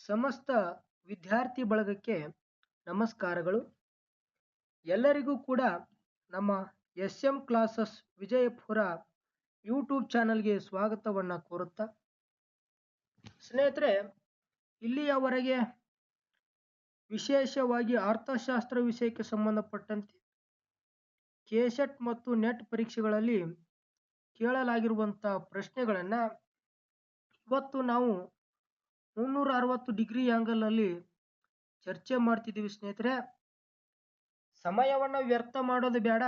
ಸಮಸ್ತ ವಿದ್ಯಾರ್ಥಿ ಬಳಗಕ್ಕೆ ನಮಸ್ಕಾರಗಳು. ಎಲ್ಲರಿಗೂ ಕೂಡ ನಮ್ಮ ಎಸ್.ಎಂ. ಕ್ಲಾಸಸ್ ವಿಜಯಪುರ ಯೂಟ್ಯೂಬ್ ಚಾನಲ್ಗೆ ಸ್ವಾಗತವನ್ನು ಕೋರುತ್ತಾ, ಸ್ನೇಹಿತರೆ, ಇಲ್ಲಿಯವರೆಗೆ ವಿಶೇಷವಾಗಿ ಅರ್ಥಶಾಸ್ತ್ರ ವಿಷಯಕ್ಕೆ ಸಂಬಂಧಪಟ್ಟಂತೆ ಕೆಸೆಟ್ ಮತ್ತು ನೆಟ್ ಪರೀಕ್ಷೆಗಳಲ್ಲಿ ಕೇಳಲಾಗಿರುವಂಥ ಪ್ರಶ್ನೆಗಳನ್ನು ಇವತ್ತು ನಾವು 360 ಡಿಗ್ರಿ ಆ್ಯಂಗಲ್ನಲ್ಲಿ ಚರ್ಚೆ ಮಾಡ್ತಿದ್ದೀವಿ. ಸ್ನೇಹಿತರೆ, ಸಮಯವನ್ನು ವ್ಯರ್ಥ ಮಾಡೋದು ಬೇಡ.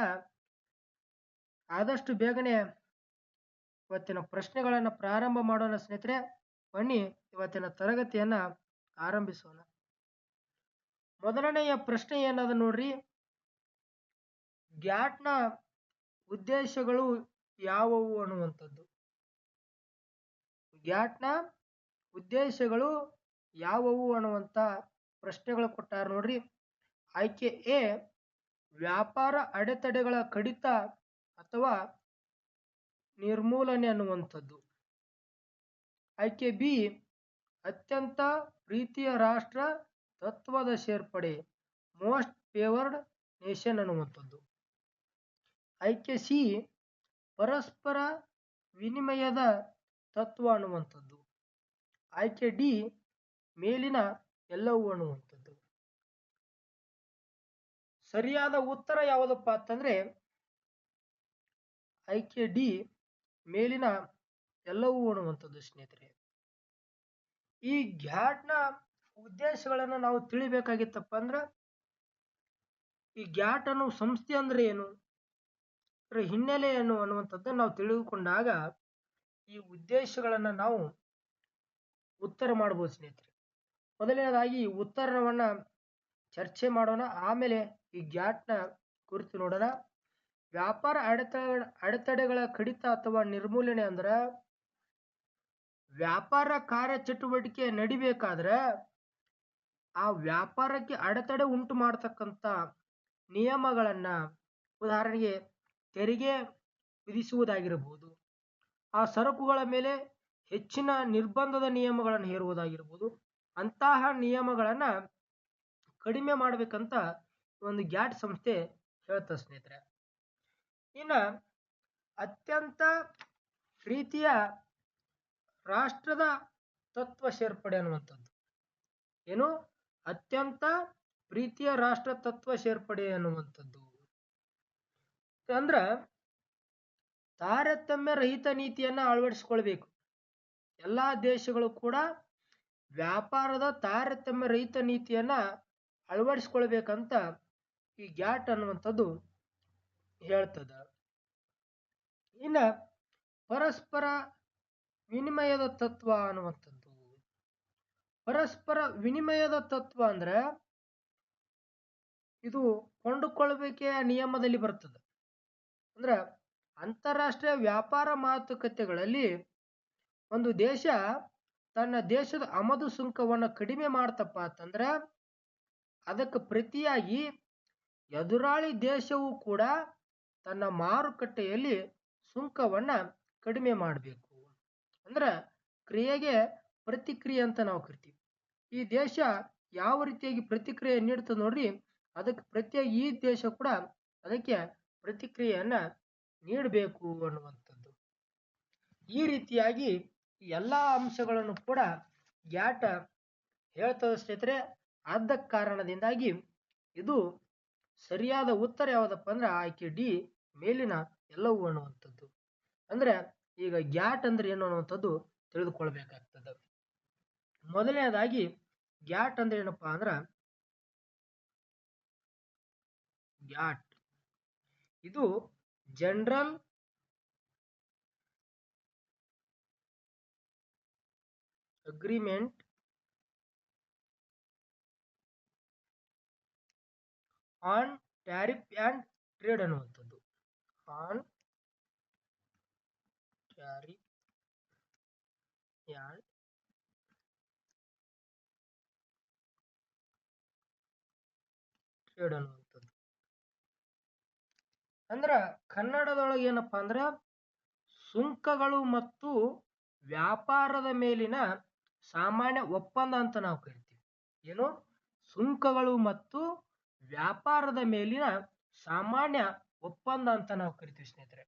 ಆದಷ್ಟು ಬೇಗನೆ ಇವತ್ತಿನ ಪ್ರಶ್ನೆಗಳನ್ನು ಪ್ರಾರಂಭ ಮಾಡೋಣ. ಸ್ನೇಹಿತರೆ, ಬನ್ನಿ ಇವತ್ತಿನ ತರಗತಿಯನ್ನು ಆರಂಭಿಸೋಣ. ಮೊದಲನೆಯ ಪ್ರಶ್ನೆ ಏನದ ನೋಡ್ರಿ. ಗ್ಯಾಟ್ನ ಉದ್ದೇಶಗಳು ಯಾವುವು ಅನ್ನುವಂಥದ್ದು. ಗ್ಯಾಟ್ನ ಉದ್ದೇಶಗಳು ಯಾವುವು ಅನ್ನುವಂಥ ಪ್ರಶ್ನೆಗಳು ಕೊಟ್ಟಾರ ನೋಡ್ರಿ. ಆಯ್ಕೆ ಎ, ವ್ಯಾಪಾರ ಅಡೆತಡೆಗಳ ಕಡಿತ ಅಥವಾ ನಿರ್ಮೂಲನೆ ಅನ್ನುವಂಥದ್ದು. ಆಯ್ಕೆ ಬಿ, ಅತ್ಯಂತ ಪ್ರೀತಿಯ ರಾಷ್ಟ್ರ ತತ್ವದ ಸೇರ್ಪಡೆ, ಮೋಸ್ಟ್ ಫೇವರ್ಡ್ ನೇಷನ್ ಅನ್ನುವಂಥದ್ದು. ಆಯ್ಕೆ ಸಿ, ಪರಸ್ಪರ ವಿನಿಮಯದ ತತ್ವ ಅನ್ನುವಂಥದ್ದು. ಆಯ್ಕೆ ಡಿ, ಮೇಲಿನ ಎಲ್ಲವೂ ಅನ್ನುವಂಥದ್ದು. ಸರಿಯಾದ ಉತ್ತರ ಯಾವುದಪ್ಪ ಅಂತಂದ್ರೆ ಆಯ್ಕೆ ಡಿ, ಮೇಲಿನ ಎಲ್ಲವೂ ಅನ್ನುವಂಥದ್ದು. ಸ್ನೇಹಿತರೆ, ಈ ಗ್ಯಾಟ್ನ ಉದ್ದೇಶಗಳನ್ನು ನಾವು ತಿಳಿಬೇಕಾಗಿತ್ತಪ್ಪ ಅಂದ್ರೆ ಈ ಗ್ಯಾಟ್ ಅನ್ನೋ ಸಂಸ್ಥೆ ಅಂದ್ರೆ ಏನು, ಹಿನ್ನೆಲೆ ಏನು ಅನ್ನುವಂಥದ್ದನ್ನು ನಾವು ತಿಳಿದುಕೊಂಡಾಗ ಈ ಉದ್ದೇಶಗಳನ್ನು ನಾವು ಉತ್ತರ ಮಾಡಬಹುದು. ಸ್ನೇಹಿತರೆ, ಮೊದಲನೇದಾಗಿ ಉತ್ತರವನ್ನ ಚರ್ಚೆ ಮಾಡೋಣ, ಆಮೇಲೆ ಈ ಗ್ಯಾಟ್ನ ಕುರಿತು ನೋಡೋಣ. ವ್ಯಾಪಾರ ಅಡೆತಡೆಗಳ ಕಡಿತ ಅಥವಾ ನಿರ್ಮೂಲನೆ ಅಂದ್ರೆ ವ್ಯಾಪಾರ ಕಾರ್ಯಚಟುವಟಿಕೆ ನಡಿಬೇಕಾದ್ರೆ ಆ ವ್ಯಾಪಾರಕ್ಕೆ ಅಡೆತಡೆ ಉಂಟು ಮಾಡತಕ್ಕಂಥ ನಿಯಮಗಳನ್ನ, ಉದಾಹರಣೆಗೆ ತೆರಿಗೆ ವಿಧಿಸುವುದಾಗಿರಬಹುದು, ಆ ಸರಕುಗಳ ಮೇಲೆ ಹೆಚ್ಚಿನ ನಿರ್ಬಂಧದ ನಿಯಮಗಳನ್ನು ಹೇರುವುದಾಗಿರ್ಬೋದು, ಅಂತಹ ನಿಯಮಗಳನ್ನು ಕಡಿಮೆ ಮಾಡಬೇಕಂತ ಒಂದು ಗ್ಯಾಟ್ ಸಂಸ್ಥೆ ಹೇಳ್ತದೆ. ಸ್ನೇಹಿತರೆ, ಇನ್ನು ಅತ್ಯಂತ ಪ್ರೀತಿಯ ರಾಷ್ಟ್ರದ ತತ್ವ ಸೇರ್ಪಡೆ ಅನ್ನುವಂಥದ್ದು ಏನು, ಅತ್ಯಂತ ಪ್ರೀತಿಯ ರಾಷ್ಟ್ರ ತತ್ವ ಸೇರ್ಪಡೆ ಅನ್ನುವಂಥದ್ದು ಅಂದ್ರ ತಾರತಮ್ಯ ರಹಿತ ನೀತಿಯನ್ನ ಅಳವಡಿಸಿಕೊಳ್ಬೇಕು. ಎಲ್ಲಾ ದೇಶಗಳು ಕೂಡ ವ್ಯಾಪಾರದ ತಾರತಮ್ಯ ರಹಿತ ನೀತಿಯನ್ನ ಅಳವಡಿಸಿಕೊಳ್ಬೇಕಂತ ಈ ಗ್ಯಾಟ್ ಅನ್ನುವಂಥದ್ದು ಹೇಳ್ತದ. ಇನ್ನ ಪರಸ್ಪರ ವಿನಿಮಯದ ತತ್ವ ಅನ್ನುವಂಥದ್ದು. ಪರಸ್ಪರ ವಿನಿಮಯದ ತತ್ವ ಅಂದ್ರೆ ಇದು ಕೊಂಡುಕೊಳ್ಳುವಿಕೆಯ ನಿಯಮದಲ್ಲಿ ಬರ್ತದೆ. ಅಂದ್ರೆ ಅಂತಾರಾಷ್ಟ್ರೀಯ ವ್ಯಾಪಾರ ಮಾತುಕತೆಗಳಲ್ಲಿ ಒಂದು ದೇಶ ತನ್ನ ದೇಶದ ಆಮದು ಸುಂಕವನ್ನು ಕಡಿಮೆ ಮಾಡ್ತಪ್ಪ ಅಂತಂದ್ರೆ ಅದಕ್ಕೆ ಪ್ರತಿಯಾಗಿ ಎದುರಾಳಿ ದೇಶವು ಕೂಡ ತನ್ನ ಮಾರುಕಟ್ಟೆಯಲ್ಲಿ ಸುಂಕವನ್ನ ಕಡಿಮೆ ಮಾಡಬೇಕು. ಅಂದ್ರೆ ಕ್ರಿಯೆಗೆ ಪ್ರತಿಕ್ರಿಯೆ ಅಂತ ನಾವು ಕರಿತೀವಿ. ಈ ದೇಶ ಯಾವ ರೀತಿಯಾಗಿ ಪ್ರತಿಕ್ರಿಯೆ ನೀಡ್ತದೆ ನೋಡ್ರಿ, ಅದಕ್ಕೆ ಪ್ರತಿಯಾಗಿ ಈ ದೇಶ ಕೂಡ ಅದಕ್ಕೆ ಪ್ರತಿಕ್ರಿಯೆಯನ್ನ ನೀಡಬೇಕು ಅನ್ನುವಂಥದ್ದು. ಈ ರೀತಿಯಾಗಿ ಎಲ್ಲ ಅಂಶಗಳನ್ನು ಕೂಡ ಗ್ಯಾಟ್ ಹೇಳ್ತದೆ. ಸ್ನೇಹಿತರೆ, ಆದ ಕಾರಣದಿಂದಾಗಿ ಇದು ಸರಿಯಾದ ಉತ್ತರ ಯಾವುದಪ್ಪ ಅಂದ್ರೆ ಆಯ್ಕೆ ಡಿ, ಮೇಲಿನ ಎಲ್ಲವೂ ಅನ್ನುವಂಥದ್ದು. ಅಂದ್ರೆ ಈಗ ಗ್ಯಾಟ್ ಅಂದ್ರೆ ಏನು ಅನ್ನುವಂಥದ್ದು ತಿಳಿದುಕೊಳ್ಬೇಕಾಗ್ತದೆ. ಮೊದಲನೇದಾಗಿ ಗ್ಯಾಟ್ ಅಂದ್ರೆ ಏನಪ್ಪಾ ಅಂದ್ರ ಗ್ಯಾಟ್ ಇದು general agreement on tariff and trade ಅನ್ನುವಂಥದ್ದು. ಆನ್ ಟ್ಯಾರಿಫ್ ಅಂಡ್ ಟ್ರೇಡ್ ಅನ್ನುವಂಥದ್ದು. ಅಂದ್ರ ಕನ್ನಡದೊಳಗೆ ಏನಪ್ಪಾ ಅಂದ್ರ ಸುಂಕಗಳು ಮತ್ತು ವ್ಯಾಪಾರದ ಮೇಲಿನ ಸಾಮಾನ್ಯ ಒಪ್ಪಂದ ಅಂತ ನಾವು ಕರಿತೀವಿ. ಏನು? ಸುಂಕಗಳು ಮತ್ತು ವ್ಯಾಪಾರದ ಮೇಲಿನ ಸಾಮಾನ್ಯ ಒಪ್ಪಂದ ಅಂತ ನಾವು ಕರಿತೀವಿ ಸ್ನೇಹಿತರೆ.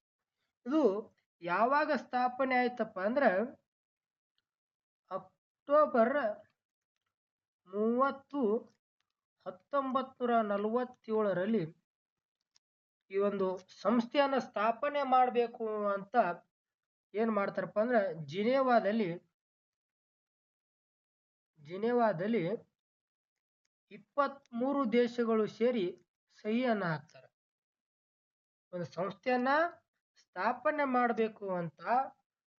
ಇದು ಯಾವಾಗ ಸ್ಥಾಪನೆ ಆಯ್ತಪ್ಪ ಅಂದ್ರೆ ಅಕ್ಟೋಬರ್ 30, 1947ರಲ್ಲಿ ಈ ಒಂದು ಸಂಸ್ಥೆಯನ್ನ ಸ್ಥಾಪನೆ ಮಾಡಬೇಕು ಅಂತ ಏನ್ ಮಾಡ್ತಾರಪ್ಪ ಅಂದ್ರೆ ಜಿನೇವಾದಲ್ಲಿ 23 ದೇಶಗಳು ಸೇರಿ ಸಹಿಯನ್ನ ಹಾಕ್ತಾರೆ. ಒಂದು ಸಂಸ್ಥೆಯನ್ನ ಸ್ಥಾಪನೆ ಮಾಡಬೇಕು ಅಂತ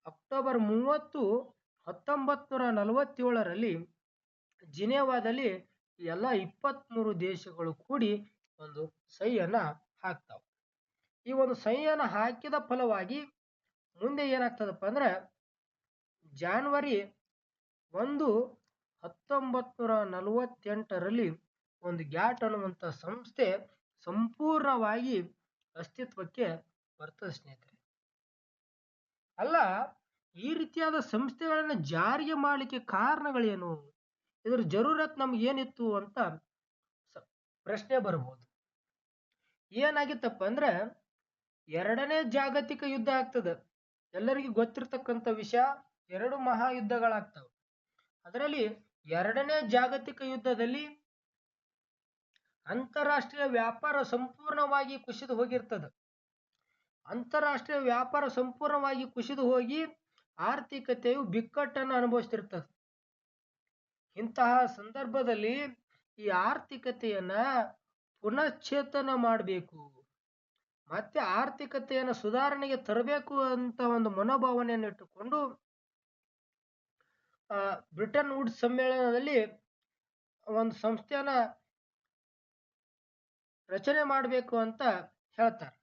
ಅಕ್ಟೋಬರ್ 30, 1947ರಲ್ಲಿ ಜಿನೇವಾದಲ್ಲಿ ಎಲ್ಲ 23 ದೇಶಗಳು ಕೂಡಿ ಒಂದು ಸಹಿಯನ್ನ ಹಾಕ್ತಾವ. ಈ ಒಂದು ಸಹಿಯನ್ನ ಹಾಕಿದ ಫಲವಾಗಿ ಮುಂದೆ ಏನಾಗ್ತದಪ್ಪ ಅಂದ್ರೆ ಜಾನ್ವರಿ 1, 1948ರಲ್ಲಿ ಒಂದು ಗ್ಯಾಟ್ ಅನ್ನುವಂಥ ಸಂಸ್ಥೆ ಸಂಪೂರ್ಣವಾಗಿ ಅಸ್ತಿತ್ವಕ್ಕೆ ಬರ್ತದೆ ಸ್ನೇಹಿತರೆ. ಅಲ್ಲ, ಈ ರೀತಿಯಾದ ಸಂಸ್ಥೆಗಳನ್ನ ಜಾರಿಗೆ ಮಾಡಲಿಕ್ಕೆ ಕಾರಣಗಳೇನು, ಇದರ ಜರೂರತ್ ನಮ್ಗೆ ಏನಿತ್ತು ಅಂತ ಪ್ರಶ್ನೆ ಬರಬಹುದು. ಏನಾಗಿತ್ತಪ್ಪ ಅಂದ್ರೆ 2ನೇ ಜಾಗತಿಕ ಯುದ್ಧ ಆಗ್ತದೆ. ಎಲ್ಲರಿಗೂ ಗೊತ್ತಿರ್ತಕ್ಕಂಥ ವಿಷಯ, 2 ಮಹಾಯುದ್ಧಗಳಾಗ್ತವೆ. ಅದರಲ್ಲಿ 2ನೇ ಜಾಗತಿಕ ಯುದ್ಧದಲ್ಲಿ ಅಂತಾರಾಷ್ಟ್ರೀಯ ವ್ಯಾಪಾರ ಸಂಪೂರ್ಣವಾಗಿ ಕುಸಿದು ಹೋಗಿರ್ತದೆ. ಅಂತಾರಾಷ್ಟ್ರೀಯ ವ್ಯಾಪಾರ ಸಂಪೂರ್ಣವಾಗಿ ಕುಸಿದು ಹೋಗಿ ಆರ್ಥಿಕತೆಯು ಬಿಕ್ಕಟ್ಟನ್ನು ಅನುಭವಿಸ್ತಿರ್ತದೆ. ಇಂತಹ ಸಂದರ್ಭದಲ್ಲಿ ಈ ಆರ್ಥಿಕತೆಯನ್ನ ಪುನಶ್ಚೇತನ ಮಾಡಬೇಕು, ಮತ್ತೆ ಆರ್ಥಿಕತೆಯನ್ನು ಸುಧಾರಣೆಗೆ ತರಬೇಕು ಅಂತ ಒಂದು ಮನೋಭಾವನೆಯನ್ನು ಇಟ್ಟುಕೊಂಡು ಬ್ರಿಟನ್ ವುಡ್ಸ್ ಸಮ್ಮೇಳನದಲ್ಲಿ ಒಂದು ಸಂಸ್ಥೆಯನ್ನ ರಚನೆ ಮಾಡಬೇಕು ಅಂತ ಹೇಳ್ತಾರೆ.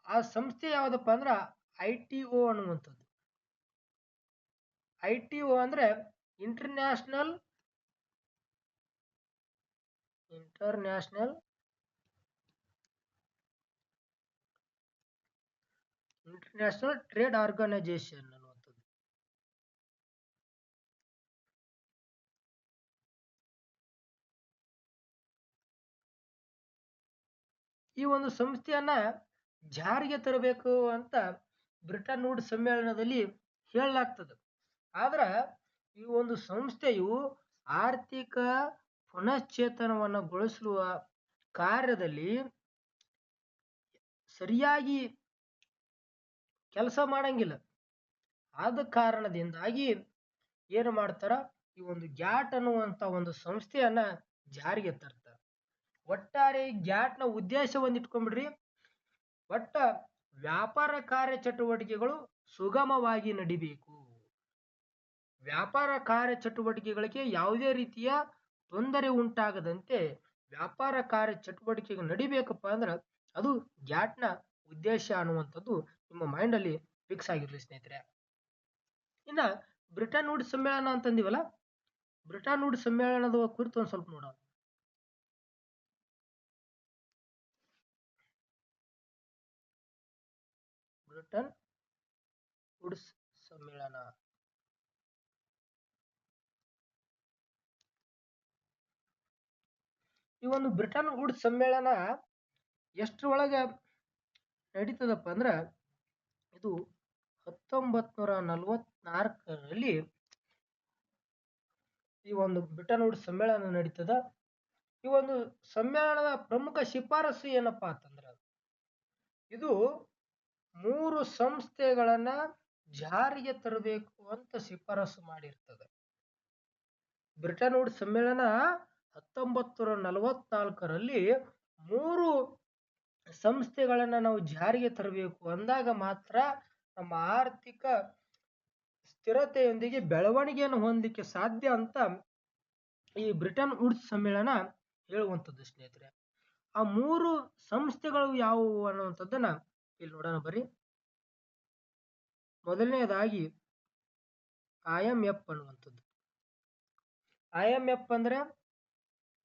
ಆ ಸಂಸ್ಥೆ ಯಾವುದಪ್ಪ ಅಂದ್ರೆ ITO ಅನ್ನುವಂಥದ್ದು. ITO ಅಂದ್ರೆ ಇಂಟರ್ನ್ಯಾಷನಲ್ ಟ್ರೇಡ್ ಆರ್ಗನೈಜೇಷನ್ ಅನ್ನುವಂಥದ್ದು. ಈ ಒಂದು ಸಂಸ್ಥೆಯನ್ನ ಜಾರಿಗೆ ತರಬೇಕು ಅಂತ ಬ್ರಿಟನ್ ವುಡ್ಸ್ ಸಮ್ಮೇಳನದಲ್ಲಿ ಹೇಳಲಾಗ್ತದೆ. ಆದ್ರೆ ಈ ಒಂದು ಸಂಸ್ಥೆಯು ಆರ್ಥಿಕ ಪುನಶ್ಚೇತನವನ್ನಗೊಳಿಸುವ ಕಾರ್ಯದಲ್ಲಿ ಸರಿಯಾಗಿ ಕೆಲಸ ಮಾಡಂಗಿಲ್ಲ. ಆದ ಕಾರಣದಿಂದಾಗಿ ಏನು ಮಾಡ್ತಾರ, ಈ ಒಂದು ಗ್ಯಾಟ್ ಅನ್ನುವಂಥ ಒಂದು ಸಂಸ್ಥೆಯನ್ನ ಜಾರಿಗೆ ತರ್ತಾರೆ. ಒಟ್ಟಾರೆ ಗ್ಯಾಟ್ನ ಉದ್ದೇಶ ಒಂದು ಇಟ್ಕೊಂಡ್ಬಿಡ್ರಿ, ಒಟ್ಟ ವ್ಯಾಪಾರ ಕಾರ್ಯಚಟುವಟಿಕೆಗಳು ಸುಗಮವಾಗಿ ನಡಿಬೇಕು, ವ್ಯಾಪಾರ ಕಾರ್ಯಚಟುವಟಿಕೆಗಳಿಗೆ ಯಾವುದೇ ರೀತಿಯ ತೊಂದರೆ ಉಂಟಾಗದಂತೆ ವ್ಯಾಪಾರ ಕಾರ್ಯಚಟುವಟಿಕೆಗಳು ನಡಿಬೇಕಪ್ಪ ಅಂದ್ರೆ ಅದು ಗ್ಯಾಟ್ನ ಉದ್ದೇಶ ಅನ್ನುವಂಥದ್ದು ನಿಮ್ಮ ಮೈಂಡಲ್ಲಿ ಫಿಕ್ಸ್ ಆಗಿರಲಿ ಸ್ನೇಹಿತರೆ. ಇನ್ನು ಬ್ರಿಟನ್ ವುಡ್ಸ್ ಸಮ್ಮೇಳನ ಅಂತಂದಿವಲ್ಲ, ಬ್ರಿಟನ್ ವುಡ್ಸ್ ಸಮ್ಮೇಳನದ ಕುರಿತು ಒಂದು ಸ್ವಲ್ಪ ನೋಡೋಣ. ಬ್ರಿಟನ್ ವುಡ್ಸ್ ಸಮ್ಮೇಳನ ಈ ಒಂದು ಬ್ರಿಟನ್ ವುಡ್ಸ್ ಸಮ್ಮೇಳನ ಎಷ್ಟರೊಳಗೆ ನಡೀತದಪ್ಪ ಅಂದ್ರೆ ಇದು 1944ರಲ್ಲಿ ಈ ಒಂದು ಬ್ರಿಟನ್ ವುಡ್ಸ್ ಸಮ್ಮೇಳನ ನಡೀತದ. ಈ ಒಂದು ಸಮ್ಮೇಳನದ ಪ್ರಮುಖ ಶಿಫಾರಸು ಏನಪ್ಪಾ ಅಂತಂದ್ರೆ ಇದು 3 ಸಂಸ್ಥೆಗಳನ್ನ ಜಾರಿಗೆ ತರಬೇಕು ಅಂತ ಶಿಫಾರಸು ಮಾಡಿರ್ತದೆ. ಬ್ರಿಟನ್ ವುಡ್ಸ್ ಸಮ್ಮೇಳನ 1944ರಲ್ಲಿ 3 ಸಂಸ್ಥೆಗಳನ್ನ ನಾವು ಜಾರಿಗೆ ತರಬೇಕು ಅಂದಾಗ ಮಾತ್ರ ನಮ್ಮ ಆರ್ಥಿಕ ಸ್ಥಿರತೆಯೊಂದಿಗೆ ಬೆಳವಣಿಗೆಯನ್ನು ಹೊಂದಲಿಕ್ಕೆ ಸಾಧ್ಯ ಅಂತ ಈ ಬ್ರಿಟನ್ ವುಡ್ಸ್ ಸಮ್ಮೇಳನ ಹೇಳುವಂಥದ್ದು ಸ್ನೇಹಿತರೆ. ಆ 3 ಸಂಸ್ಥೆಗಳು ಯಾವುವು ಅನ್ನುವಂಥದ್ದನ್ನ ಇಲ್ಲಿ ನೋಡೋಣ ಬರ್ರಿ. ಮೊದಲನೇದಾಗಿ IMF ಅನ್ನುವಂಥದ್ದು. IMF ಅಂದ್ರೆ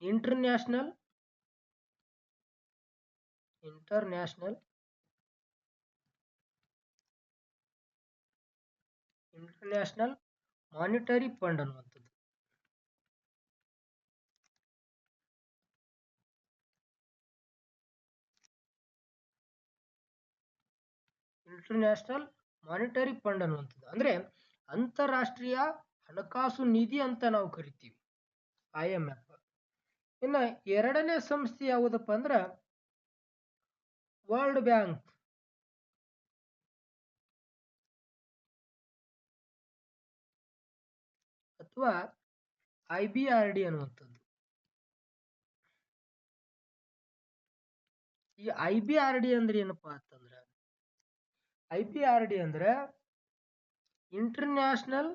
ಇಂಟರ್ನ್ಯಾಷನಲ್ ಮಾನಿಟರಿ ಫಂಡ್ ಅನ್ನುವಂಥದ್ದು. ಇಂಟರ್ನ್ಯಾಷನಲ್ ಮಾನಿಟರಿ ಫಂಡ್ ಅನ್ನುವಂಥದ್ದು ಅಂದ್ರೆ ಅಂತಾರಾಷ್ಟ್ರೀಯ ಹಣಕಾಸು ನಿಧಿ ಅಂತ ನಾವು ಕರಿತೀವಿ, IMF. ಇನ್ನು ಎರಡನೇ ಸಂಸ್ಥೆ ಯಾವುದಪ್ಪ ಅಂದ್ರೆ ವರ್ಲ್ಡ್ ಬ್ಯಾಂಕ್ ಅಥವಾ IBRD ಅನ್ನುವಂಥದ್ದು. ಈ IBRD ಅಂದ್ರೆ ಏನಪ್ಪಾ ಅಂತಂದ್ರೆ, IBRD ಅಂದ್ರೆ international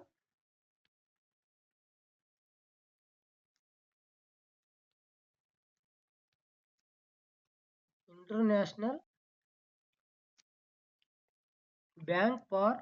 bank for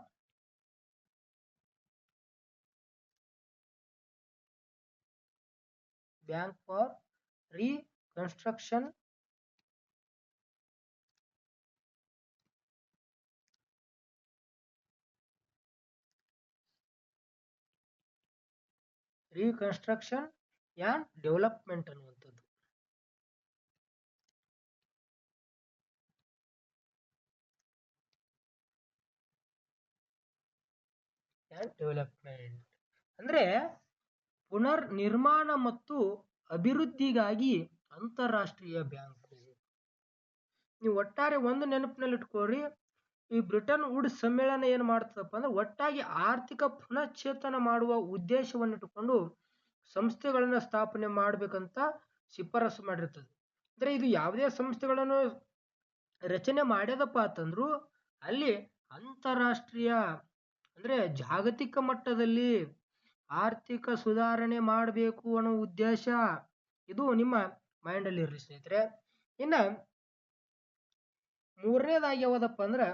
reconstruction and development ಅನ್ನುವಂಥದ್ದು. ಡೆವಲಪ್ಮೆಂಟ್ ಅಂದ್ರೆ ಪುನರ್ ನಿರ್ಮಾಣ ಮತ್ತು ಅಭಿವೃದ್ಧಿಗಾಗಿ ಅಂತಾರಾಷ್ಟ್ರೀಯ ಬ್ಯಾಂಕು. ನೀವು ಒಟ್ಟಾರೆ ಒಂದು ನೆನಪಿನಲ್ಲಿ ಇಟ್ಕೊಳ್ರಿ, ಈ ಬ್ರಿಟನ್ ವುಡ್ಸ್ ಸಮ್ಮೇಳನ ಏನು ಮಾಡ್ತದಪ್ಪ ಅಂದ್ರೆ ಒಟ್ಟಾಗಿ ಆರ್ಥಿಕ ಪುನಶ್ಚೇತನ ಮಾಡುವ ಉದ್ದೇಶವನ್ನು ಇಟ್ಟುಕೊಂಡು ಸಂಸ್ಥೆಗಳನ್ನ ಸ್ಥಾಪನೆ ಮಾಡ್ಬೇಕಂತ ಶಿಫಾರಸು ಮಾಡಿರ್ತದೆ. ಅಂದ್ರೆ ಇದು ಯಾವುದೇ ಸಂಸ್ಥೆಗಳನ್ನು ರಚನೆ ಮಾಡ್ಯದಪ್ಪ ಅಂತಂದ್ರು ಅಲ್ಲಿ ಅಂತಾರಾಷ್ಟ್ರೀಯ ಅಂದ್ರೆ ಜಾಗತಿಕ ಮಟ್ಟದಲ್ಲಿ ಆರ್ಥಿಕ ಸುಧಾರಣೆ ಮಾಡಬೇಕು ಅನ್ನೋ ಉದ್ದೇಶ ಇದು ನಿಮ್ಮ ಮೈಂಡಲ್ಲಿ ಇರಲಿ ಸ್ನೇಹಿತರೆ. ಇನ್ನ ಮೂರನೇದಾಗಿ ಯಾವುದಪ್ಪ ಅಂದ್ರೆ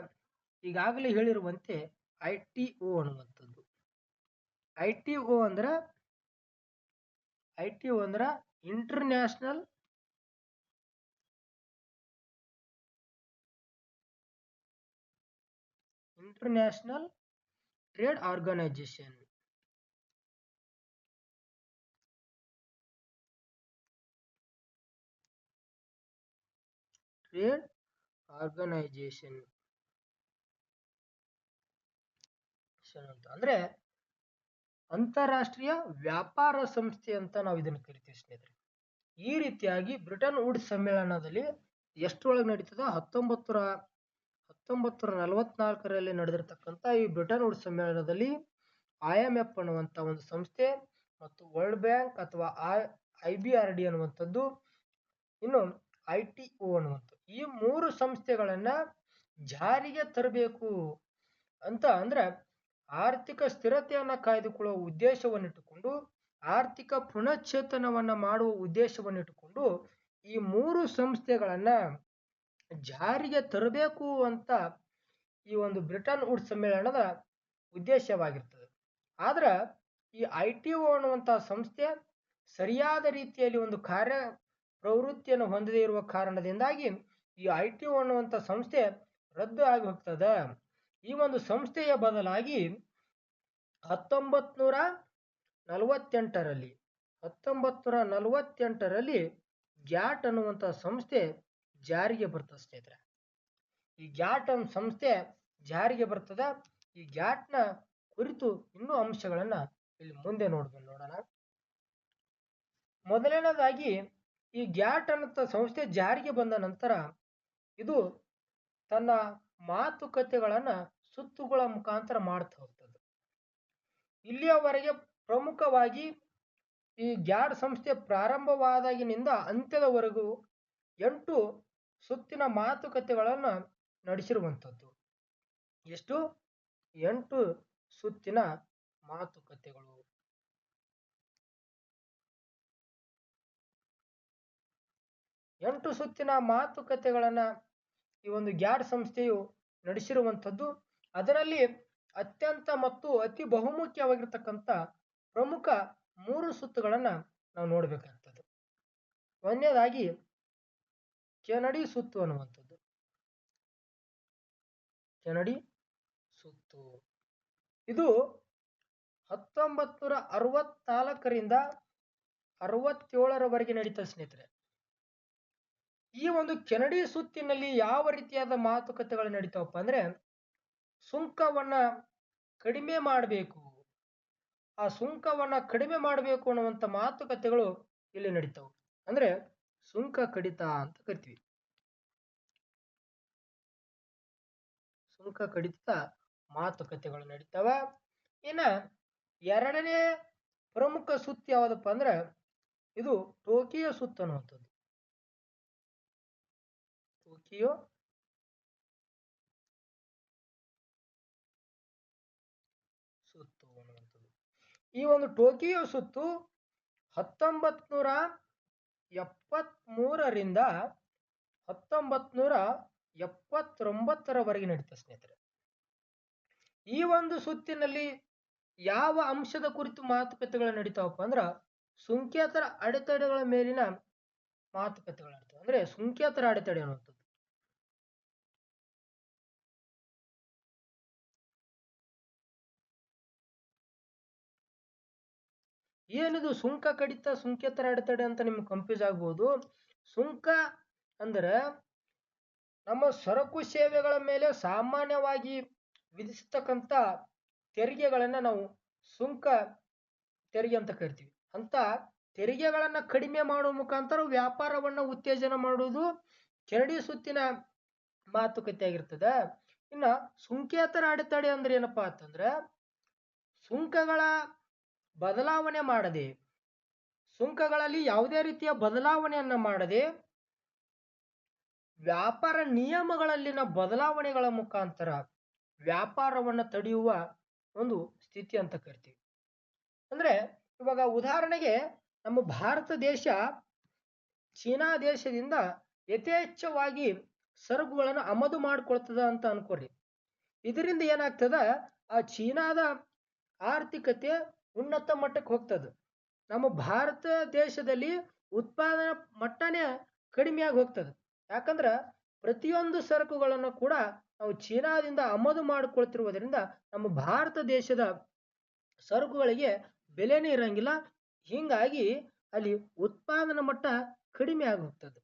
ಈಗಾಗಲೇ ಹೇಳಿರುವಂತೆ ITO ಅನ್ನುವಂಥದ್ದು. ITO ಅಂದ್ರೆ ಇಂಟರ್ನ್ಯಾಷನಲ್ ಟ್ರೇಡ್ ಆರ್ಗನೈಜೇಷನ್. ಅಂದ್ರೆ ಅಂತಾರಾಷ್ಟ್ರೀಯ ವ್ಯಾಪಾರ ಸಂಸ್ಥೆ ಅಂತ ನಾವು ಇದನ್ನು ಕರಿತೀವಿ ಸ್ನೇಹಿತರೆ. ಈ ರೀತಿಯಾಗಿ ಬ್ರಿಟನ್ ವುಡ್ಸ್ ಸಮ್ಮೇಳನದಲ್ಲಿ ಎಷ್ಟರೊಳಗೆ ನಡೀತದ 1944ರಲ್ಲಿ ನಡೆದಿರ್ತಕ್ಕಂಥ ಈ ಬ್ರಿಟನ್ ವುಡ್ಸ್ ಸಮ್ಮೇಳನದಲ್ಲಿ IMF ಅನ್ನುವಂಥ ಒಂದು ಸಂಸ್ಥೆ ಮತ್ತು ವರ್ಲ್ಡ್ ಬ್ಯಾಂಕ್ ಅಥವಾ IBRD ಅನ್ನುವಂಥದ್ದು, ಇನ್ನು ITO ಅನ್ನುವಂಥದ್ದು, ಈ ಮೂರು ಸಂಸ್ಥೆಗಳನ್ನ ಜಾರಿಗೆ ತರಬೇಕು ಅಂತ ಅಂದ್ರೆ ಆರ್ಥಿಕ ಸ್ಥಿರತೆಯನ್ನ ಕಾಯ್ದುಕೊಳ್ಳುವ ಉದ್ದೇಶವನ್ನಿಟ್ಟುಕೊಂಡು, ಆರ್ಥಿಕ ಪುನಶ್ಚೇತನವನ್ನ ಮಾಡುವ ಉದ್ದೇಶವನ್ನಿಟ್ಟುಕೊಂಡು ಈ ಮೂರು ಸಂಸ್ಥೆಗಳನ್ನ ಜಾರಿಗೆ ತರಬೇಕು ಅಂತ ಈ ಒಂದು ಬ್ರಿಟನ್ ವುಡ್ಸ್ ಸಮ್ಮೇಳನದ ಉದ್ದೇಶವಾಗಿರ್ತದೆ. ಆದ್ರೆ ಈ ITO ಅನ್ನುವಂಥ ಸಂಸ್ಥೆ ಸರಿಯಾದ ರೀತಿಯಲ್ಲಿ ಒಂದು ಕಾರ್ಯ ಪ್ರವೃತ್ತಿಯನ್ನು ಹೊಂದದೇ ಇರುವ ಕಾರಣದಿಂದಾಗಿ ಈ ITO ಅನ್ನುವಂಥ ಸಂಸ್ಥೆ ರದ್ದು ಆಗಿ ಹೋಗ್ತದೆ. ಈ ಒಂದು ಸಂಸ್ಥೆಯ ಬದಲಾಗಿ 1948ರಲ್ಲಿ ಗ್ಯಾಟ್ ಅನ್ನುವಂಥ ಸಂಸ್ಥೆ ಜಾರಿಗೆ ಬರ್ತದೆ ಸ್ನೇಹಿತರೆ. ಈ ಗ್ಯಾಟ್ ಅನ್ನೋ ಸಂಸ್ಥೆ ಜಾರಿಗೆ ಬರ್ತದೆ. ಈ ಗ್ಯಾಟ್ನ ಕುರಿತು ಇನ್ನೂ ಅಂಶಗಳನ್ನ ಇಲ್ಲಿ ಮುಂದೆ ನೋಡೋಣ. ಮೊದಲನೇದಾಗಿ ಈ ಗ್ಯಾಟ್ ಅನ್ನೋ ಸಂಸ್ಥೆ ಜಾರಿಗೆ ಬಂದ ನಂತರ ಇದು ತನ್ನ ಮಾತುಕತೆಗಳನ್ನ ಸುತ್ತುಗಳ ಮುಖಾಂತರ ಮಾಡ್ತಾ ಹೋಗ್ತದೆ. ಇಲ್ಲಿಯವರೆಗೆ ಪ್ರಮುಖವಾಗಿ ಈ ಗ್ಯಾಟ್ ಸಂಸ್ಥೆ ಪ್ರಾರಂಭವಾದಾಗಿನಿಂದ ಅಂತ್ಯದವರೆಗೂ 8 ಸುತ್ತಿನ ಮಾತುಕತೆಗಳನ್ನು ನಡೆಸಿರುವಂಥದ್ದು. ಎಷ್ಟು? 8 ಸುತ್ತಿನ ಮಾತುಕತೆಗಳು. ಎಂಟು ಸುತ್ತಿನ ಮಾತುಕತೆಗಳನ್ನ ಈ ಒಂದು ಗ್ಯಾಟ್ ಸಂಸ್ಥೆಯು ನಡೆಸಿರುವಂಥದ್ದು. ಅದರಲ್ಲಿ ಅತ್ಯಂತ ಮತ್ತು ಅತಿ ಬಹುಮುಖ್ಯವಾಗಿರ್ತಕ್ಕಂಥ ಪ್ರಮುಖ 3 ಸುತ್ತುಗಳನ್ನ ನಾವು ನೋಡ್ಬೇಕಾಗ್ತದೆ. ಒಂದನೇದಾಗಿ ಕೆನಡಿ ಸುತ್ತು ಅನ್ನುವಂಥದ್ದು. ಕೆನಡಿ ಸುತ್ತು ಇದು 1964ರಿಂದ 67ರವರೆಗೆ ನಡೀತದೆ ಸ್ನೇಹಿತರೆ. ಈ ಒಂದು ಕೆನಡಿ ಸುತ್ತಿನಲ್ಲಿ ಯಾವ ರೀತಿಯಾದ ಮಾತುಕತೆಗಳು ನಡೀತಾವಪ್ಪ ಅಂದ್ರೆ, ಸುಂಕವನ್ನ ಕಡಿಮೆ ಮಾಡಬೇಕು, ಆ ಸುಂಕವನ್ನ ಕಡಿಮೆ ಮಾಡಬೇಕು ಅನ್ನುವಂಥ ಮಾತುಕತೆಗಳು ಇಲ್ಲಿ ನಡೀತಾವೆ. ಅಂದ್ರೆ ಸುಂಕ ಕಡಿತ ಅಂತ ಕರಿತೀವಿ. ಸುಂಕ ಕಡಿತ ಮಾತುಕತೆಗಳು ನಡೀತಾವ. ಇನ್ನ ಎರಡನೇ ಪ್ರಮುಖ ಸುತ್ತು ಯಾವುದಪ್ಪ ಅಂದ್ರೆ ಇದು ಟೋಕಿಯೋ ಸುತ್ತು ಅನ್ನುವಂಥದ್ದು. ಟೋಕಿಯೋ ಸುತ್ತು ಅನ್ನುವಂಥದ್ದು. ಈ ಒಂದು ಟೋಕಿಯೋ ಸುತ್ತು 1973ರಿಂದ 1979ರವರೆಗೆ ನಡೀತದೆ ಸ್ನೇಹಿತರೆ. ಈ ಒಂದು ಸುತ್ತಿನಲ್ಲಿ ಯಾವ ಅಂಶದ ಕುರಿತು ಮಾತುಕತೆಗಳು ನಡೀತಾವಪ್ಪ ಅಂದ್ರ ಸುಂಕೇತರ ಅಡೆತಡೆಗಳ ಮೇಲಿನ ಮಾತುಕತೆಗಳು ನಡೀತಾವೆ. ಅಂದ್ರೆ ಸುಂಕೇತರ ಅಡೆತಡೆ ಅನ್ನುವಂಥದ್ದು. ಏನಿದು ಸುಂಕ ಕಡಿತ ಸುಂಕೇತರ ಅಡೆತಡೆ ಅಂತ ನಿಮ್ಗೆ ಕನ್ಫ್ಯೂಸ್ ಆಗ್ಬೋದು. ಸುಂಕ ಅಂದ್ರೆ ನಮ್ಮ ಸರಕು ಸೇವೆಗಳ ಮೇಲೆ ಸಾಮಾನ್ಯವಾಗಿ ವಿಧಿಸ್ತಕ್ಕಂಥ ತೆರಿಗೆಗಳನ್ನ ನಾವು ಸುಂಕ ತೆರಿಗೆ ಅಂತ ಕರಿತೀವಿ. ಅಂತ ತೆರಿಗೆಗಳನ್ನ ಕಡಿಮೆ ಮಾಡುವ ಮುಖಾಂತರ ವ್ಯಾಪಾರವನ್ನ ಉತ್ತೇಜನ ಮಾಡುವುದು ಕೆನಡಿ ಸುತ್ತಿನ ಮಾತುಕತೆ ಆಗಿರ್ತದೆ. ಇನ್ನ ಸುಂಕೇತರ ಅಡೆತಡೆ ಅಂದ್ರೆ ಏನಪ್ಪಾ ಅಂತಂದ್ರೆ ಸುಂಕಗಳ ಬದಲಾವಣೆ ಮಾಡದೆ, ಸುಂಕಗಳಲ್ಲಿ ಯಾವುದೇ ರೀತಿಯ ಬದಲಾವಣೆಯನ್ನ ಮಾಡದೆ ವ್ಯಾಪಾರ ನಿಯಮಗಳಲ್ಲಿನ ಬದಲಾವಣೆಗಳ ಮುಖಾಂತರ ವ್ಯಾಪಾರವನ್ನು ತಡೆಯುವ ಒಂದು ಸ್ಥಿತಿ ಅಂತ ಕರಿತೀವಿ. ಅಂದ್ರೆ ಇವಾಗ ಉದಾಹರಣೆಗೆ ನಮ್ಮ ಭಾರತ ದೇಶ ಚೀನಾ ದೇಶದಿಂದ ಯಥೇಚ್ಛವಾಗಿ ಸರಕುಗಳನ್ನು ಆಮದು ಮಾಡ್ಕೊಳ್ತದ ಅಂತ ಅನ್ಕೋರಿ. ಇದರಿಂದ ಏನಾಗ್ತದ, ಆ ಚೀನಾದ ಆರ್ಥಿಕತೆ ಉನ್ನತ ಮಟ್ಟಕ್ಕೆ ಹೋಗ್ತದೆ. ನಮ್ಮ ಭಾರತ ದೇಶದಲ್ಲಿ ಉತ್ಪಾದನಾ ಮಟ್ಟನೇ ಕಡಿಮೆಯಾಗಿ ಹೋಗ್ತದೆ. ಯಾಕಂದ್ರೆ ಪ್ರತಿಯೊಂದು ಸರಕುಗಳನ್ನು ಕೂಡ ನಾವು ಚೀನಾದಿಂದ ಆಮದು ಮಾಡಿಕೊಳ್ತಿರುವುದರಿಂದ ನಮ್ಮ ಭಾರತ ದೇಶದ ಸರಕುಗಳಿಗೆ ಬೆಲೆನೇ ಇರಂಗಿಲ್ಲ. ಹೀಗಾಗಿ ಅಲ್ಲಿ ಉತ್ಪಾದನಾ ಮಟ್ಟ ಕಡಿಮೆ ಆಗಿ ಹೋಗ್ತದೆ.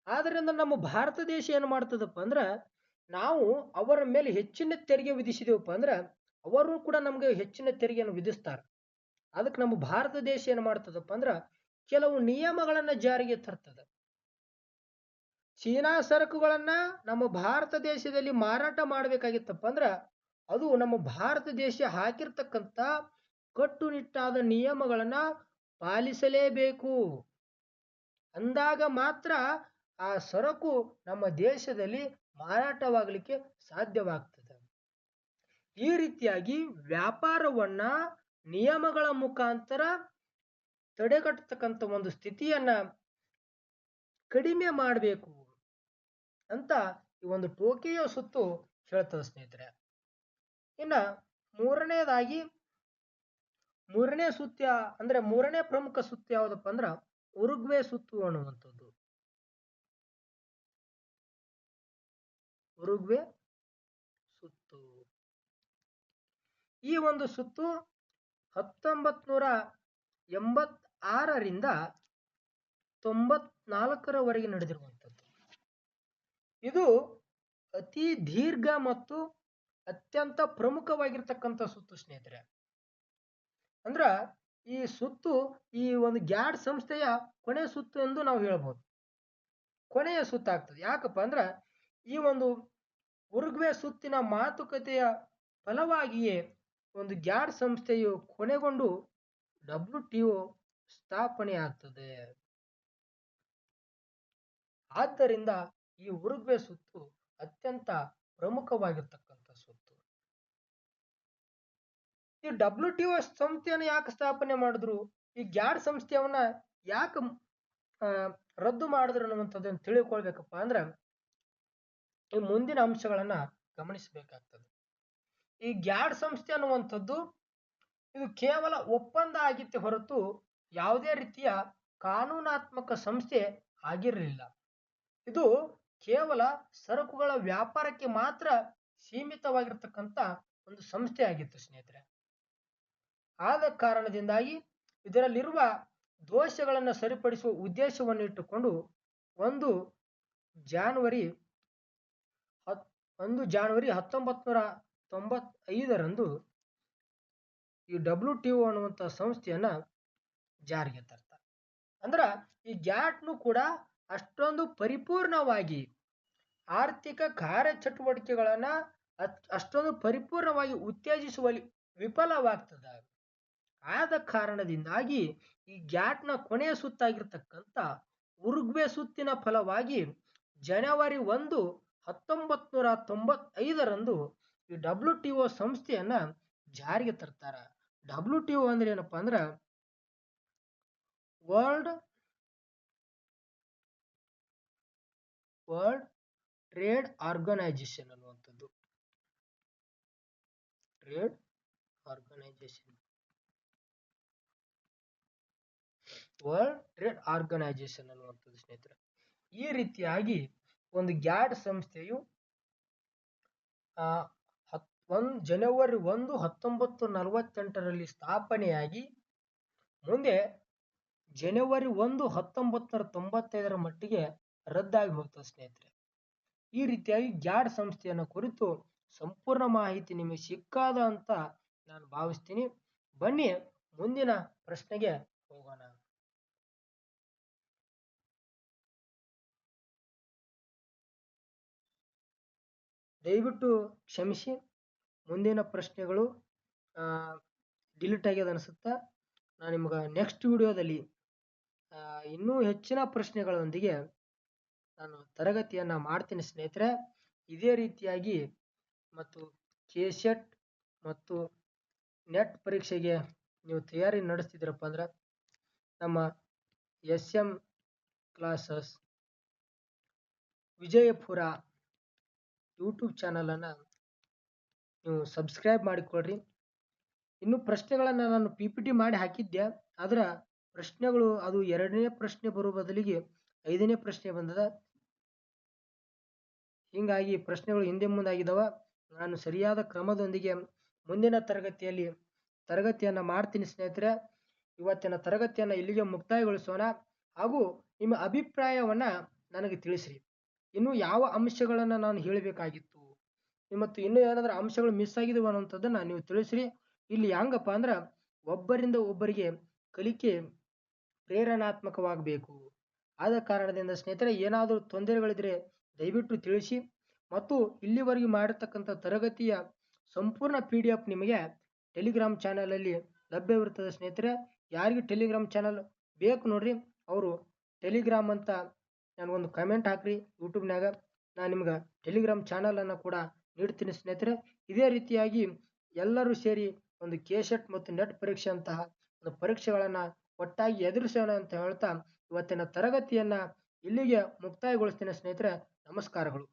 ಆದ್ದರಿಂದ ನಮ್ಮ ಭಾರತ ದೇಶ ಏನು ಮಾಡ್ತದಪ್ಪ ಅಂದ್ರೆ ನಾವು ಅವರ ಮೇಲೆ ಹೆಚ್ಚಿನ ತೆರಿಗೆ ವಿಧಿಸಿದೆವಪ್ಪ ಅಂದ್ರೆ ಅವರು ಕೂಡ ನಮ್ಗೆ ಹೆಚ್ಚಿನ ತೆರಿಗೆಯನ್ನು ವಿಧಿಸ್ತಾರೆ. ಅದಕ್ಕೆ ನಮ್ಮ ಭಾರತ ದೇಶ ಏನು ಮಾಡ್ತದಪ್ಪ ಅಂದ್ರೆ ಕೆಲವು ನಿಯಮಗಳನ್ನ ಜಾರಿಗೆ ತರ್ತದೆ. ಚೀನಾ ಸರಕುಗಳನ್ನ ನಮ್ಮ ಭಾರತ ದೇಶದಲ್ಲಿ ಮಾರಾಟ ಮಾಡಬೇಕಾಗಿತ್ತಪ್ಪ ಅಂದ್ರೆ ಅದು ನಮ್ಮ ಭಾರತ ದೇಶ ಹಾಕಿರ್ತಕ್ಕಂಥ ಕಟ್ಟುನಿಟ್ಟಾದ ನಿಯಮಗಳನ್ನ ಪಾಲಿಸಲೇಬೇಕು. ಅಂದಾಗ ಮಾತ್ರ ಆ ಸರಕು ನಮ್ಮ ದೇಶದಲ್ಲಿ ಮಾರಾಟವಾಗಲಿಕ್ಕೆ ಸಾಧ್ಯವಾಗ್ತದೆ. ಈ ರೀತಿಯಾಗಿ ವ್ಯಾಪಾರವನ್ನ ನಿಯಮಗಳ ಮುಖಾಂತರ ತಡೆಗಟ್ಟತಕ್ಕಂಥ ಒಂದು ಸ್ಥಿತಿಯನ್ನ ಕಡಿಮೆ ಮಾಡಬೇಕು ಅಂತ ಈ ಒಂದು ಟೋಕಿಯೋ ಸುತ್ತು ಹೇಳ್ತದೆ ಸ್ನೇಹಿತರೆ. ಇನ್ನ ಮೂರನೇ ಸುತ್ತ ಅಂದ್ರೆ ಮೂರನೇ ಪ್ರಮುಖ ಸುತ್ತು ಯಾವುದಪ್ಪ ಅಂದ್ರ ಉರುಗ್ವೆ ಸುತ್ತು ಅನ್ನುವಂಥದ್ದು. ಉರುಗ್ವೆ ಸುತ್ತು. ಈ ಒಂದು ಸುತ್ತು 1986ರಿಂದ 94ರವರೆಗೆ ನಡೆದಿರುವಂಥದ್ದು. ಇದು ಅತಿ ದೀರ್ಘ ಮತ್ತು ಅತ್ಯಂತ ಪ್ರಮುಖವಾಗಿರ್ತಕ್ಕಂಥ ಸುತ್ತು ಸ್ನೇಹಿತರೆ. ಅಂದ್ರ ಈ ಸುತ್ತು ಈ ಒಂದು ಗ್ಯಾಡ್ ಸಂಸ್ಥೆಯ ಕೊನೆ ಸುತ್ತು ಎಂದು ನಾವು ಹೇಳ್ಬೋದು. ಕೊನೆಯ ಸುತ್ತಾಗ್ತದೆ. ಯಾಕಪ್ಪ ಅಂದ್ರ ಈ ಒಂದು ಉರುಗ್ವೆ ಸುತ್ತಿನ ಮಾತುಕತೆಯ ಫಲವಾಗಿಯೇ ಒಂದು ಗ್ಯಾಡ್ ಸಂಸ್ಥೆಯು ಕೊನೆಗೊಂಡು WTO ಸ್ಥಾಪನೆ ಆಗ್ತದೆ. ಆದ್ದರಿಂದ ಈ ಉರುಗ್ವೆ ಸುತ್ತು ಅತ್ಯಂತ ಪ್ರಮುಖವಾಗಿರ್ತಕ್ಕಂಥ ಸುತ್ತು. ಈ WTO ಸಂಸ್ಥೆಯನ್ನು ಯಾಕೆ ಸ್ಥಾಪನೆ ಮಾಡಿದ್ರು, ಈ ಗ್ಯಾಡ್ ಸಂಸ್ಥೆಯವನ್ನ ಯಾಕೆ ರದ್ದು ಮಾಡಿದ್ರು ಅನ್ನುವಂಥದ್ದನ್ನು ತಿಳಿದುಕೊಳ್ಬೇಕಪ್ಪ ಅಂದ್ರೆ ಈ ಮುಂದಿನ ಅಂಶಗಳನ್ನ ಗಮನಿಸಬೇಕಾಗ್ತದೆ. ಈ ಗ್ಯಾಡ್ ಸಂಸ್ಥೆ ಅನ್ನುವಂಥದ್ದು ಇದು ಕೇವಲ ಒಪ್ಪಂದ ಆಗಿತ್ತೆ ಹೊರತು ಯಾವುದೇ ರೀತಿಯ ಕಾನೂನಾತ್ಮಕ ಸಂಸ್ಥೆ ಆಗಿರಲಿಲ್ಲ. ಇದು ಕೇವಲ ಸರಕುಗಳ ವ್ಯಾಪಾರಕ್ಕೆ ಮಾತ್ರ ಸೀಮಿತವಾಗಿರ್ತಕ್ಕಂಥ ಒಂದು ಸಂಸ್ಥೆ ಆಗಿತ್ತು ಸ್ನೇಹಿತರೆ. ಆದ ಕಾರಣದಿಂದಾಗಿ ಇದರಲ್ಲಿರುವ ದೋಷಗಳನ್ನು ಸರಿಪಡಿಸುವ ಉದ್ದೇಶವನ್ನು ಇಟ್ಟುಕೊಂಡು ಒಂದು ಜಾನ್ವರಿ 1995ರಂದು ಈ WTO ಅನ್ನುವಂಥ ಸಂಸ್ಥೆಯನ್ನ ಜಾರಿಗೆ ತರ್ತಾರೆ. ಅಂದ್ರೆ ಈ ಗ್ಯಾಟ್ನು ಕೂಡ ಅಷ್ಟೊಂದು ಪರಿಪೂರ್ಣವಾಗಿ ಆರ್ಥಿಕ ಕಾರ್ಯಚಟುವಟಿಕೆಗಳನ್ನ ಅಷ್ಟೊಂದು ಪರಿಪೂರ್ಣವಾಗಿ ಉತ್ತೇಜಿಸುವಲ್ಲಿ ವಿಫಲವಾಗ್ತದೆ. ಆದ ಕಾರಣದಿಂದಾಗಿ ಈ ಗ್ಯಾಟ್ನ ಕೊನೆಯ ಸುತ್ತಾಗಿರ್ತಕ್ಕಂಥ ಉರುಗ್ವೆ ಸುತ್ತಿನ ಫಲವಾಗಿ ಜನವರಿ 1, 1995ರಂದು ಈ WTO ಸಂಸ್ಥೆಯನ್ನ ಜಾರಿಗೆ ತರ್ತಾರ. WTO ಅಂದ್ರೆ ಏನಪ್ಪಾ ಅಂದ್ರ ವರ್ಲ್ಡ್ ಟ್ರೇಡ್ ಆರ್ಗನೈಜೇಷನ್ ಅನ್ನುವಂಥದ್ದು. Trade organisation, world trade organisation ಅನ್ನುವಂಥದ್ದು ಸ್ನೇಹಿತರೆ. ಈ ರೀತಿಯಾಗಿ ಒಂದು ಗ್ಯಾಟ್ ಸಂಸ್ಥೆಯು ಜನವರಿ 1, 1948ರಲ್ಲಿ ಸ್ಥಾಪನೆಯಾಗಿ ಮುಂದೆ ಜನವರಿ 1, 1995ರ ಮಟ್ಟಿಗೆ ರದ್ದಾಗಿ ಹೋಗ್ತದೆ ಸ್ನೇಹಿತರೆ. ಈ ರೀತಿಯಾಗಿ ಗ್ಯಾಟ್ ಸಂಸ್ಥೆಯನ್ನು ಕುರಿತು ಸಂಪೂರ್ಣ ಮಾಹಿತಿ ನಿಮಗೆ ಸಿಕ್ಕಾದ ಅಂತ ನಾನು ಭಾವಿಸ್ತೀನಿ. ಬನ್ನಿ ಮುಂದಿನ ಪ್ರಶ್ನೆಗೆ ಹೋಗೋಣ. ದಯವಿಟ್ಟು ಕ್ಷಮಿಸಿ, ಮುಂದಿನ ಪ್ರಶ್ನೆಗಳು ಡಿಲೀಟ್ ಆಗ್ಯದ ಅನಿಸುತ್ತಾ. ನಾನು ನಿಮ್ಗೆ ನೆಕ್ಸ್ಟ್ ವಿಡಿಯೋದಲ್ಲಿ ಇನ್ನೂ ಹೆಚ್ಚಿನ ಪ್ರಶ್ನೆಗಳೊಂದಿಗೆ ನಾನು ತರಗತಿಯನ್ನು ಮಾಡ್ತೀನಿ ಸ್ನೇಹಿತರೆ. ಇದೇ ರೀತಿಯಾಗಿ ಮತ್ತು ಕೆಸೆಟ್ ಮತ್ತು ನೆಟ್ ಪರೀಕ್ಷೆಗೆ ನೀವು ತಯಾರಿ ನಡೆಸ್ತಿದ್ದೀರಪ್ಪ ಅಂದ್ರೆ ನಮ್ಮ SM ಕ್ಲಾಸಸ್ ವಿಜಯಪುರ ಯೂಟ್ಯೂಬ್ ಚಾನಲನ್ನು ನೀವು ಸಬ್ಸ್ಕ್ರೈಬ್ ಮಾಡಿಕೊಳ್ಳ್ರಿ. ಇನ್ನು ಪ್ರಶ್ನೆಗಳನ್ನು ನಾನು PPT ಮಾಡಿ ಹಾಕಿದ್ದೆ, ಅದರ ಪ್ರಶ್ನೆಗಳು ಅದು 2ನೇ ಪ್ರಶ್ನೆ ಬರೋ ಬದಲಿಗೆ 5ನೇ ಪ್ರಶ್ನೆ ಬಂದದ. ಹೀಗಾಗಿ ಪ್ರಶ್ನೆಗಳು ಹಿಂದೆ ಮುಂದಾಗಿದ್ದಾವ. ನಾನು ಸರಿಯಾದ ಕ್ರಮದೊಂದಿಗೆ ಮುಂದಿನ ತರಗತಿಯನ್ನು ಮಾಡ್ತೀನಿ ಸ್ನೇಹಿತರೆ. ಇವತ್ತಿನ ತರಗತಿಯನ್ನು ಇಲ್ಲಿಗೆ ಮುಕ್ತಾಯಗೊಳಿಸೋಣ. ಹಾಗೂ ನಿಮ್ಮ ಅಭಿಪ್ರಾಯವನ್ನ ನನಗೆ ತಿಳಿಸ್ರಿ. ಇನ್ನು ಯಾವ ಅಂಶಗಳನ್ನು ನಾನು ಹೇಳಬೇಕಾಗಿತ್ತು ಮತ್ತು ಇನ್ನೂ ಏನಾದರೂ ಅಂಶಗಳು ಮಿಸ್ ಆಗಿದವು ಅನ್ನೋಂಥದ್ದನ್ನು ನೀವು ತಿಳಿಸ್ರಿ. ಇಲ್ಲಿ ಹೆಂಗಪ್ಪ ಅಂದ್ರೆ ಒಬ್ಬರಿಂದ ಒಬ್ಬರಿಗೆ ಕಲಿಕೆ ಪ್ರೇರಣಾತ್ಮಕವಾಗಬೇಕು. ಆದ ಕಾರಣದಿಂದ ಸ್ನೇಹಿತರೆ ಏನಾದರೂ ತೊಂದರೆಗಳಿದ್ರೆ ದಯವಿಟ್ಟು ತಿಳಿಸಿ. ಮತ್ತು ಇಲ್ಲಿವರೆಗೆ ಮಾಡಿರ್ತಕ್ಕಂಥ ತರಗತಿಯ ಸಂಪೂರ್ಣ PDF ನಿಮಗೆ ಟೆಲಿಗ್ರಾಮ್ ಚಾನಲಲ್ಲಿ ಲಭ್ಯವಿರ್ತದೆ ಸ್ನೇಹಿತರೆ. ಯಾರಿಗೆ ಟೆಲಿಗ್ರಾಮ್ ಚಾನಲ್ ಬೇಕು ನೋಡ್ರಿ, ಅವರು ಟೆಲಿಗ್ರಾಮ್ ಅಂತ ನನಗೊಂದು ಕಮೆಂಟ್ ಹಾಕ್ರಿ ಯೂಟ್ಯೂಬ್ನಾಗ. ನಾನು ನಿಮ್ಗೆ ಟೆಲಿಗ್ರಾಮ್ ಚಾನಲನ್ನು ಕೂಡ ನೀಡ್ತೀನಿ ಸ್ನೇಹಿತರೆ. ಇದೇ ರೀತಿಯಾಗಿ ಎಲ್ಲರೂ ಸೇರಿ ಒಂದು ಕೆಸೆಟ್ ಮತ್ತು ನೆಟ್ ಪರೀಕ್ಷೆ ಅಂತಹ ಒಂದು ಪರೀಕ್ಷೆಗಳನ್ನು ಒಟ್ಟಾಗಿ ಎದುರಿಸೋಣ ಅಂತ ಹೇಳ್ತಾ ಇವತ್ತಿನ ತರಗತಿಯನ್ನು ಇಲ್ಲಿಗೆ ಮುಕ್ತಾಯಗೊಳಿಸ್ತೀನಿ ಸ್ನೇಹಿತರೆ. ನಮಸ್ಕಾರಗಳು.